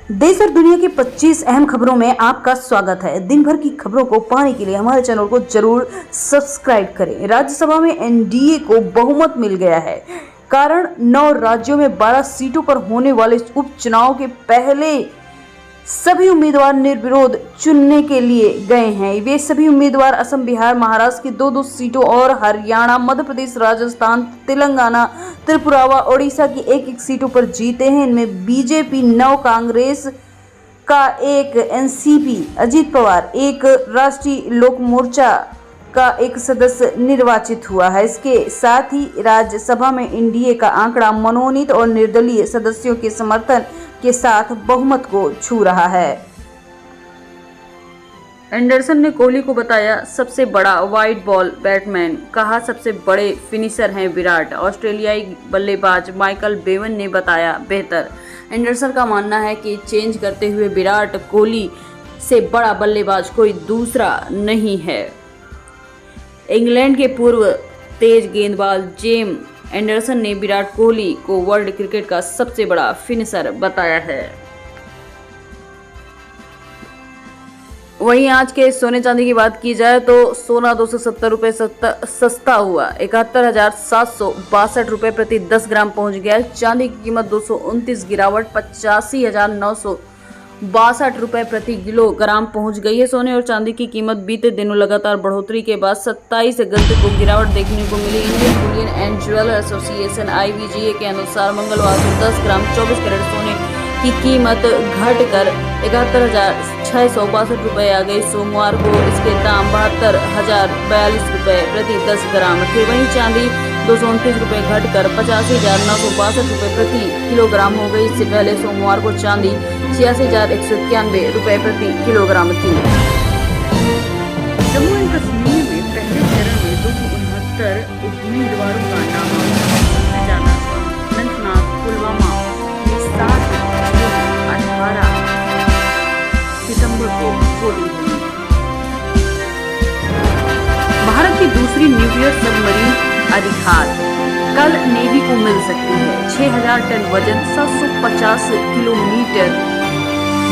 देश और दुनिया की 25 अहम खबरों में आपका स्वागत है। दिन भर की खबरों को पाने के लिए हमारे चैनल को जरूर सब्सक्राइब करें। राज्यसभा में एनडीए को बहुमत मिल गया है। कारण 9 राज्यों में 12 सीटों पर होने वाले उपचुनाव के पहले सभी उम्मीदवार निर्विरोध चुनने के लिए गए हैं। वे सभी उम्मीदवार असम, बिहार, महाराष्ट्र की 2-2 सीटों और हरियाणा, मध्य प्रदेश, राजस्थान, तेलंगाना, त्रिपुरा व ओडिशा की 1-1 सीटों पर जीते हैं। इनमें बीजेपी 9, कांग्रेस का 1, एनसीपी, अजीत पवार 1, राष्ट्रीय लोक मोर्चा का 1 सदस्य निर्वाचित हुआ है। इसके साथ ही राज्यसभा में एनडीए का आंकड़ा मनोनीत और निर्दलीय सदस्यों के समर्थन के साथ बहुमत को छू रहा है। एंडरसन ने कोहली को बताया सबसे बड़ा वाइड बॉल बैट्समैन, कहा सबसे बड़े फिनिशर हैं विराट। ऑस्ट्रेलियाई बल्लेबाज माइकल बेवन ने बताया बेहतर। एंडरसन का मानना है कि चेंज करते हुए विराट कोहली से बड़ा बल्लेबाज कोई दूसरा नहीं है। इंग्लैंड के पूर्व तेज गेंदबाज जेम्स एंडरसन ने विराट कोहली को वर्ल्ड क्रिकेट का सबसे बड़ा फिनिशर बताया है। वहीं आज के सोने चांदी की बात की जाए तो सोना 270 रुपये सस्ता हुआ, 71,762 रुपये प्रति 10 ग्राम पहुंच गया। चांदी की कीमत 229 गिरावट 85,962 रुपये प्रति किलोग्राम पहुंच गई है। सोने और चांदी की कीमत बीते दिनों लगातार बढ़ोतरी के बाद 27 अगस्त को गिरावट देखने को मिली। Indian bullion and jeweller association (IBGA) के अनुसार मंगलवार को 10 ग्राम 24 कैरेट सोने की कीमत घटकर 71,662 रुपये आ गई। सोमवार को इसके दाम 72,042 रुपये प्रति 10 ग्राम थे। वहीं चांदी 229 रुपये घटकर 85,962 रुपये प्रति किलोग्राम हो गई। इससे पहले सोमवार को चांदी 86,191 रुपये प्रति किलोग्राम थी। जम्मू एंड कश्मीर में पहले चरण में 269 उम्मीदवारों का नामांकन जाना। अनंतनाग, पुलवामा में 7 और 18 सितंबर को वोटिंग हुई। भारत की दूसरी न्यूक्लियर सबमरीन अरिहंत कल नेवी को मिल सकती है। 6,000 टन वजन, 750 किलोमीटर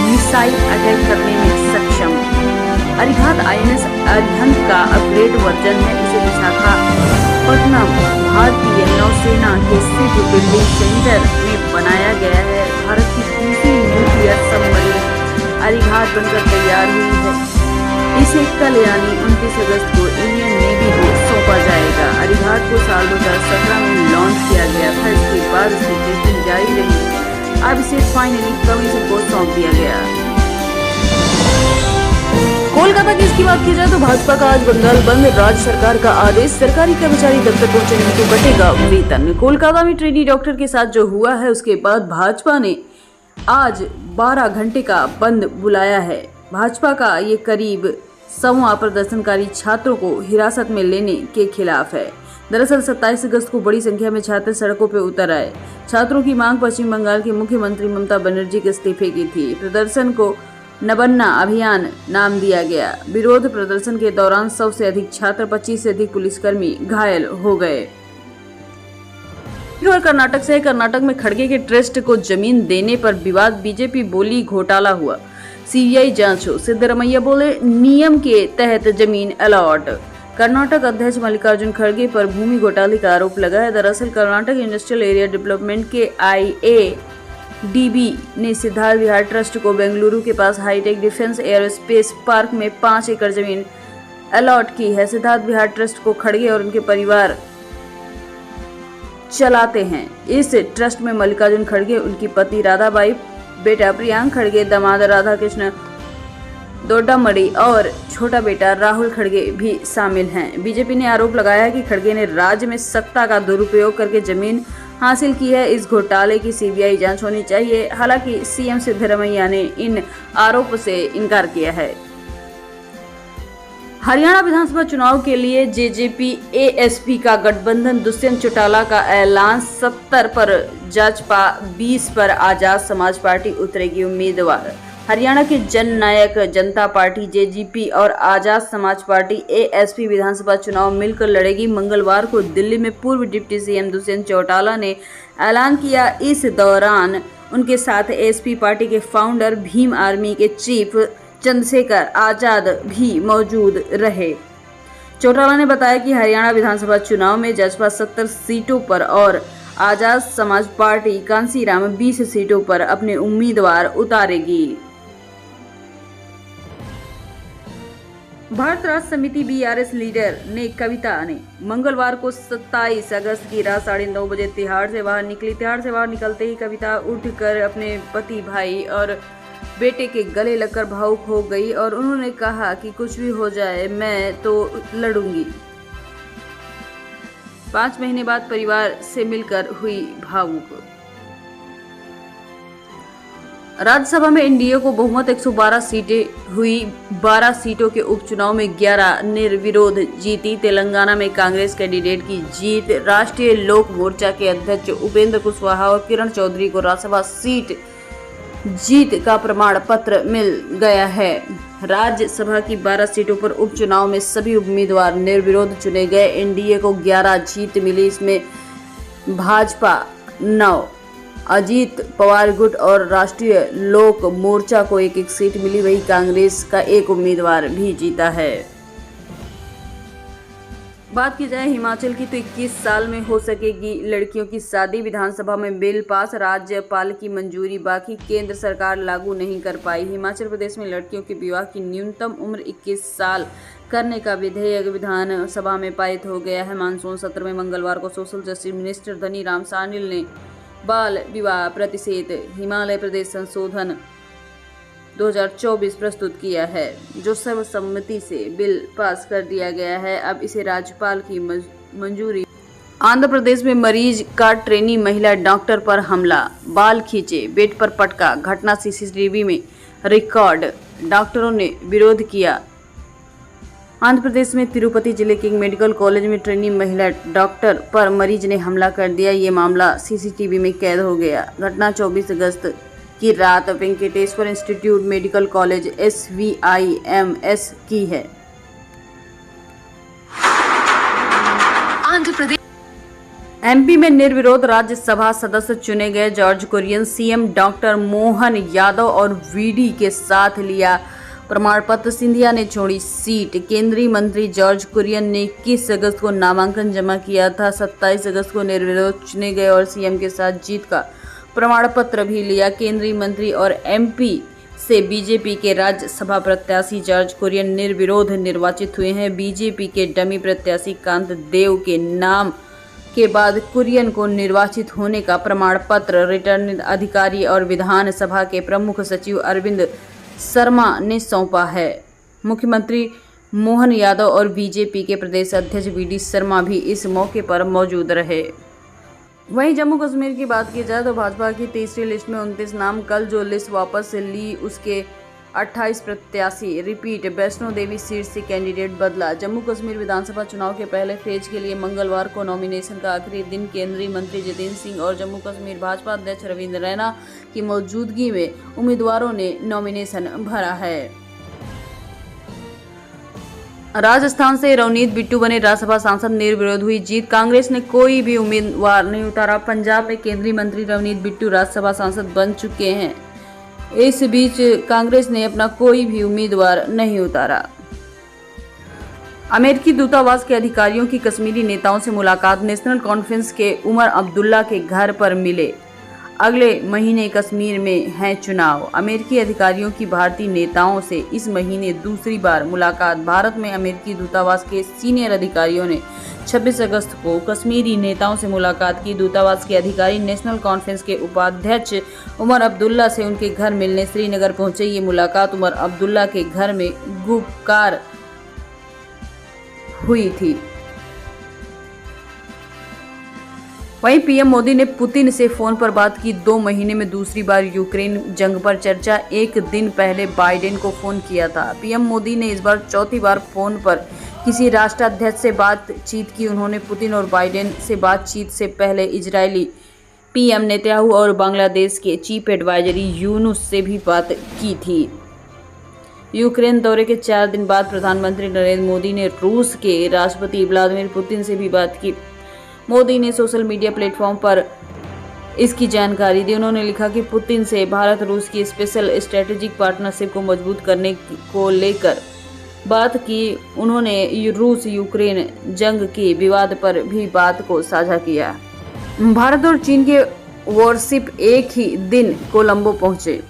मिसाइल अटैक करने में सक्षम। अरिहंत INS अरिहंत का अपग्रेड वर्जन है। इसे विशाखापट्टनम भारतीय नौसेना के शिप बिल्डिंग सेंटर में बनाया गया है। भारत की दूसरी न्यूक्लियर सबमरीन अरिहंत बनकर तैयार हुई है। इसे कल यानी 29 अगस्त को इंडियन नेवी को सौंपा जाएगा। अरिहंत को साल 2017 में लॉन्च किया गया था। इसके बाद इसकी टेस्टिंग जारी रही। अब इसे फाइनली कमीशन को सौंप दिया गया। कोलकाता की इसकी बात की जाए तो भाजपा का आज बंगाल बंद, राज्य सरकार का आदेश, सरकारी कर्मचारी दफ्तर पहुंचने में तो कटेगा वेतन। कोलकाता में ट्रेनी डॉक्टर के साथ जो हुआ है उसके बाद भाजपा ने आज 12 घंटे का बंद बुलाया है। भाजपा का ये करीब 100वां प्रदर्शनकारी छात्रों को हिरासत में लेने के खिलाफ है। दरअसल 27 अगस्त को बड़ी संख्या में छात्र सड़कों पर उतर आए। छात्रों की मांग पश्चिम बंगाल की मुख्यमंत्री ममता बनर्जी के इस्तीफे की थी। प्रदर्शन को नबन्ना अभियान नाम दिया गया। विरोध प्रदर्शन के दौरान 100 से अधिक छात्र, 25 से अधिक पुलिसकर्मी घायल हो गए। और कर्नाटक से कर्नाटक में खड़गे के ट्रस्ट को जमीन देने पर विवाद, बीजेपी बोली घोटाला हुआ, CBI जांच हो। सिद्धरमैया बोले नियम के तहत जमीन अलॉट। कर्नाटक अध्यक्ष मल्लिकार्जुन खड़गे पर भूमि घोटाले का आरोप लगा है। दरअसल कर्नाटक इंडस्ट्रियल एरिया डेवलपमेंट के IADB ने सिद्धार्थ विहार ट्रस्ट को बेंगलुरु के पास हाईटेक डिफेंस एयरोस्पेस पार्क में 5 एकड़ जमीन अलॉट की है। सिद्धार्थ विहार ट्रस्ट को खड़गे और उनके परिवार चलाते हैं। इस ट्रस्ट में मल्लिकार्जुन खड़गे, उनकी पत्नी राधाबाई, बेटा प्रियांक खड़गे, दामाद राधा कृष्ण दोड्डामड़ी और छोटा बेटा राहुल खड़गे भी शामिल हैं। बीजेपी ने आरोप लगाया है कि खड़गे ने राज्य में सत्ता का दुरुपयोग करके जमीन हासिल की है। इस घोटाले की CBI जांच होनी चाहिए। हालांकि CM सिद्धरमैया ने इन आरोपों से इनकार किया है। हरियाणा विधानसभा चुनाव के लिए JJP ASP का गठबंधन, दुष्यंत चौटाला का ऐलान। 70 पर जजपा, 20 पर आजाद समाज पार्टी उतरेगी उम्मीदवार। हरियाणा के जन नायक जनता पार्टी JJP और आजाद समाज पार्टी ASP विधानसभा चुनाव मिलकर लड़ेगी। मंगलवार को दिल्ली में पूर्व डिप्टी CM दुष्यंत चौटाला ने ऐलान किया। इस दौरान उनके साथ एसपी पार्टी के फाउंडर भीम आर्मी के चीफ चंद्रशेखर आजाद भी मौजूद रहे। चौटाला ने बताया कि हरियाणा विधानसभा चुनाव में जसपा 70 सीटों पर और आजाद समाज पार्टी कांसीराम 20 सीटों पर अपने उम्मीदवार उतारेगी। भारत राष्ट्र समिति बीआरएस लीडर कविता ने मंगलवार को 27 अगस्त की रात 9:30 बजे तिहाड़ से बाहर निकली। तिहाड़ से बाहर निकलते ही कविता उठकर अपने पति, भाई और बेटे के गले लगकर भावुक हो गई और उन्होंने कहा कि कुछ भी हो जाए मैं तो लड़ूंगी। 5 महीने बाद परिवार से मिलकर हुई भावुक। राज्यसभा में एनडीए को बहुमत 112 सीटें हुई। 12 सीटों के उपचुनाव में 11 निर्विरोध जीती। तेलंगाना में कांग्रेस कैंडिडेट की जीत। राष्ट्रीय लोक मोर्चा के अध्यक्ष उपेंद्र कुशवाहा और किरण चौधरी को राज्यसभा सीट जीत का प्रमाण पत्र मिल गया है। राज्यसभा की 12 सीटों पर उपचुनाव में सभी उम्मीदवार निर्विरोध चुने गए। एनडीए को 11 जीत मिली। इसमें भाजपा 9, अजीत पवार गुट और राष्ट्रीय लोक मोर्चा को 1-1 सीट मिली। वही कांग्रेस का एक उम्मीदवार भी जीता है। बात की जाए हिमाचल की तो 21 साल में हो सकेगी लड़कियों की शादी। विधानसभा में बिल पास, राज्यपाल की मंजूरी बाकी, केंद्र सरकार लागू नहीं कर पाई। हिमाचल प्रदेश में लड़कियों के विवाह की न्यूनतम उम्र 21 साल करने का विधेयक विधानसभा में पारित हो गया है। मानसून सत्र में मंगलवार को सोशल जस्टिस मिनिस्टर धनीराम शार्निल ने बाल विवाह प्रतिषेध हिमाचल प्रदेश संशोधन 2024 प्रस्तुत किया है, जो सर्वसम्मति से बिल पास कर दिया गया है। अब इसे राज्यपाल की मंजूरी। आंध्र प्रदेश में मरीज का ट्रेनी महिला डॉक्टर पर हमला, बाल खींचे, बेड पर पटका, घटना सीसीटीवी में रिकॉर्ड। डॉक्टरों ने विरोध किया। आंध्र प्रदेश में तिरुपति जिले के एक मेडिकल कॉलेज में ट्रेनी महिला डॉक्टर पर मरीज ने हमला कर दिया। ये मामला सीसीटीवी में कैद हो गया। घटना 24 अगस्त की रात Venkateswara institute medical college SVIMS की है। आंध्र प्रदेश MP में निर्विरोध राज्यसभा सदस्य चुने गए। George Kurian CM doctor Mohan Yadav और VD के साथ लिया प्रमाण पत्र। सिंधिया ने छोड़ी सीट। केंद्रीय मंत्री जॉर्ज कुरियन ने 21 अगस्त को नामांकन जमा किया था। 27 अगस्त को निर्विरोध चुने गए और सीएम के साथ जीत का प्रमाण पत्र भी लिया। केंद्रीय मंत्री और MP से बीजेपी के राज्यसभा प्रत्याशी जॉर्ज कुरियन निर्विरोध निर्वाचित हुए हैं। बीजेपी के डमी प्रत्याशी कांत देव के नाम के बाद कुरियन को निर्वाचित होने का प्रमाण पत्र रिटर्निंग अधिकारी और विधानसभा के प्रमुख सचिव अरविंद शर्मा ने सौंपा है। मुख्यमंत्री मोहन यादव और बीजेपी के प्रदेश अध्यक्ष VD शर्मा भी इस मौके पर मौजूद रहे। वहीं जम्मू कश्मीर की बात की जाए तो भाजपा की तीसरी लिस्ट में 29 नाम। कल जो लिस्ट वापस ली उसके 28 प्रत्याशी रिपीट। वैष्णो देवी सीट से कैंडिडेट बदला। जम्मू कश्मीर विधानसभा चुनाव के पहले फेज के लिए मंगलवार को नॉमिनेशन का आखिरी दिन। केंद्रीय मंत्री जितेंद्र सिंह और जम्मू कश्मीर भाजपा अध्यक्ष रविंद्र रैना की मौजूदगी में उम्मीदवारों ने नॉमिनेशन भरा है। राजस्थान से रवनीत बिट्टू बने राज्यसभा सांसद, निर्विरोध हुई जीत। कांग्रेस ने कोई भी उम्मीदवार नहीं उतारा। पंजाब में केंद्रीय मंत्री रवनीत बिट्टू राज्यसभा सांसद बन चुके हैं। इस बीच कांग्रेस ने अपना कोई भी उम्मीदवार नहीं उतारा। अमेरिकी दूतावास के अधिकारियों की कश्मीरी नेताओं से मुलाकात। नेशनल कॉन्फ्रेंस के उमर अब्दुल्ला के घर पर मिले। अगले महीने कश्मीर में हैं चुनाव। अमेरिकी अधिकारियों की भारतीय नेताओं से इस महीने दूसरी बार मुलाकात। भारत में अमेरिकी दूतावास के सीनियर अधिकारियों ने 26 अगस्त को कश्मीरी नेताओं से मुलाकात की। दूतावास के अधिकारी नेशनल कॉन्फ्रेंस के उपाध्यक्ष उमर अब्दुल्ला से उनके घर मिलने श्रीनगर पहुंचे। ये मुलाकात उमर अब्दुल्ला के घर में गुप्तकार हुई थी। वहीं पीएम मोदी ने पुतिन से फोन पर बात की। 2 महीने में दूसरी बार यूक्रेन जंग पर चर्चा। एक दिन पहले बाइडेन को फोन किया था। पीएम मोदी ने इस बार चौथी बार फोन पर किसी राष्ट्राध्यक्ष से बातचीत की। उन्होंने पुतिन और बाइडेन से बातचीत से पहले इजरायली पीएम नेतन्याहू और बांग्लादेश के चीफ एडवाइजरी यूनुस से भी बात की थी। यूक्रेन दौरे के 4 दिन बाद प्रधानमंत्री नरेंद्र मोदी ने रूस के राष्ट्रपति व्लादिमीर पुतिन से भी बात की। मोदी ने सोशल मीडिया प्लेटफॉर्म पर इसकी जानकारी दी। उन्होंने लिखा कि पुतिन से भारत रूस की स्पेशल स्ट्रेटेजिक पार्टनरशिप को मजबूत करने को लेकर बात की। उन्होंने रूस यूक्रेन जंग के विवाद पर भी बात को साझा किया। भारत और चीन के वॉरशिप एक ही दिन कोलंबो पहुंचे।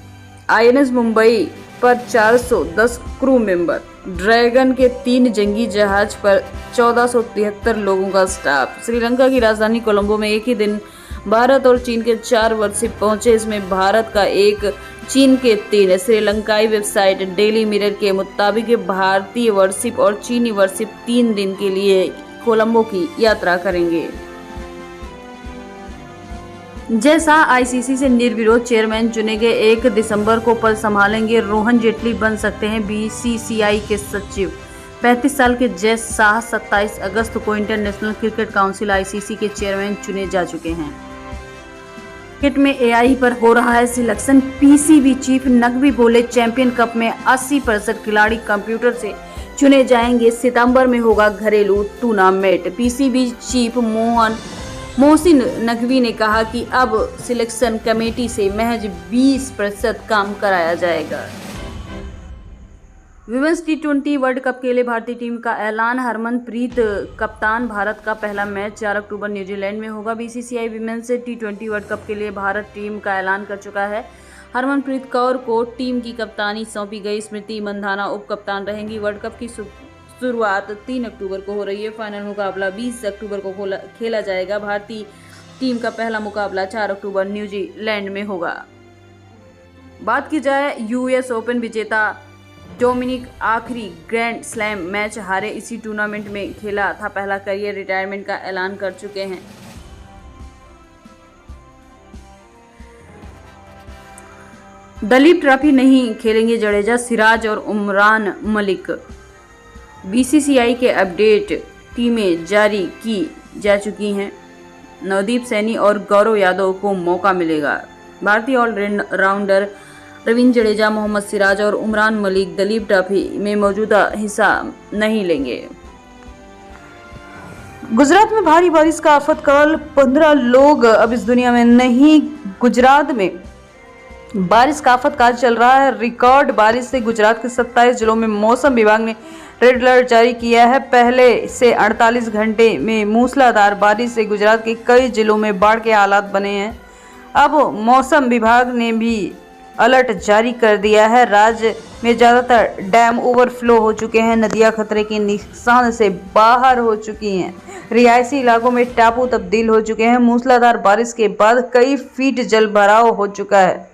आईएनएस मुंबई पर 410 क्रू मेंबर, ड्रैगन के 3 जंगी जहाज पर 1473 लोगों का स्टाफ। श्रीलंका की राजधानी कोलंबो में एक ही दिन भारत और चीन के 4 वॉरशिप पहुंचे। इसमें भारत का 1, चीन के 3। श्रीलंकाई वेबसाइट डेली मिरर के मुताबिक भारतीय वॉरशिप और चीनी वॉरशिप 3 दिन के लिए कोलंबो की यात्रा करेंगे। जय शाह आईसीसी से निर्विरोध चेयरमैन चुने गए। 1 दिसंबर को पद संभालेंगे। रोहन जेटली बन सकते हैं बीसीसीआई के सचिव। 35 साल के जय शाह 27 अगस्त को इंटरनेशनल क्रिकेट काउंसिल आईसीसी के चेयरमैन चुने जा चुके हैं। क्रिकेट में एआई पर हो रहा है सिलेक्शन। पीसीबी चीफ नकवी बोले, चैंपियन कप में 80% खिलाड़ी कंप्यूटर से चुने जाएंगे। सितंबर में होगा घरेलू tournament. PCB chief Mohsin Naqvi ने कहा कि अब सिलेक्शन कमेटी से महज 20% काम कराया जाएगा। विमेंस टी20 वर्ल्ड कप के लिए भारतीय टीम का ऐलान। हरमनप्रीत कप्तान। भारत का पहला मैच 4 अक्टूबर न्यूजीलैंड में होगा। बीसीसीआई विमेंस टी20 वर्ल्ड कप के लिए भारत टीम का ऐलान कर चुका है। हरमनप्रीत कौर को टीम की कप्तानी सौंपी गई। स्मृति मंधाना उप कप्तान रहेंगी। वर्ल्ड कप की शुरुआत 3 अक्टूबर को हो रही है। फाइनल मुकाबला 20 अक्टूबर को खेला जाएगा। भारतीय टीम का पहला मुकाबला 4 अक्टूबर न्यूजीलैंड में होगा। बात की जाए यूएस ओपन विजेता डोमिनिक, आखिरी ग्रैंड स्लैम मैच हारे। इसी टूर्नामेंट में खेला था पहला करियर रिटायरमेंट का ऐलान कर चुके हैं। दलीप ट्रॉफी नहीं खेलेंगे जडेजा, सिराज और उमरान मलिक। बीसीसीआई के अपडेट टीमें जारी की जा चुकी हैं। नवदीप सैनी और गौरव यादव को मौका मिलेगा। भारतीय ऑलराउंडर रविंद्र जडेजा, मोहम्मद सिराज और उमरान मलिक दलीप ट्रॉफी में मौजूदा हिस्सा नहीं लेंगे। गुजरात में भारी बारिश का आफतकाल। 15 लोग अब इस दुनिया में नहीं। गुजरात में बारिश का आफतकाल चल रहा है। रिकॉर्ड बारिश से गुजरात के 27 जिलों में मौसम विभाग ने रेड अलर्ट जारी किया है। पहले से 48 घंटे में मूसलाधार बारिश से गुजरात के कई जिलों में बाढ़ के हालात बने हैं। अब मौसम विभाग ने भी अलर्ट जारी कर दिया है। राज्य में ज़्यादातर डैम ओवरफ्लो हो चुके हैं। नदियां खतरे के निशान से बाहर हो चुकी हैं। रिहायशी इलाकों में टापू तब्दील हो चुके हैं। मूसलाधार बारिश के बाद कई फीट जल भराव हो चुका है।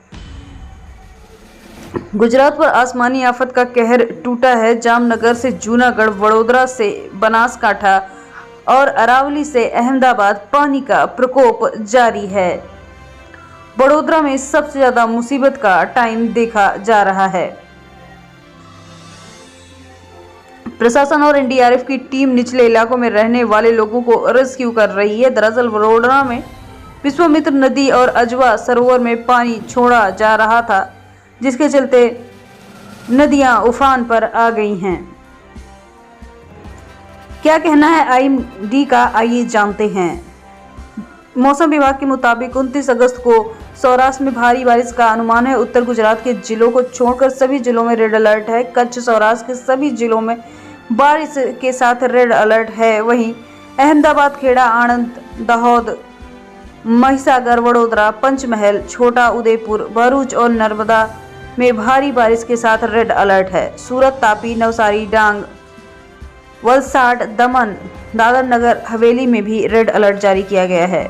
गुजरात पर आसमानी आफत का कहर टूटा है। जामनगर से जूनागढ़, वडोदरा से बनासकांठा और अरावली से अहमदाबाद पानी का प्रकोप जारी है। वडोदरा में सबसे ज्यादा मुसीबत का टाइम देखा जा रहा है। प्रशासन और एनडीआरएफ की टीम निचले इलाकों में रहने वाले लोगों को रेस्क्यू कर रही है। दरअसल वडोदरा में विश्वामित्र नदी और अजवा सरोवर में पानी छोड़ा जा रहा था, जिसके चलते नदियां उफान पर आ गई हैं। क्या कहना है आईएमडी का, आइए जानते हैं। मौसम विभाग के मुताबिक 29 अगस्त को सौराष्ट्र में भारी बारिश का अनुमान है। उत्तर गुजरात के जिलों को छोड़कर सभी जिलों में रेड अलर्ट है। कच्छ, सौराष्ट्र के सभी जिलों में बारिश के साथ रेड अलर्ट है। वहीं अहमदाबाद, खेड़ा, आणंद, दाहोद, महिसागर, वडोदरा, पंचमहल, छोटा उदेपुर, भरूच और नर्मदा में भारी बारिश के साथ रेड अलर्ट है। सूरत, तापी, नवसारी, डांग, वलसाड, दमन, दादर नगर हवेली में भी रेड अलर्ट जारी किया गया है।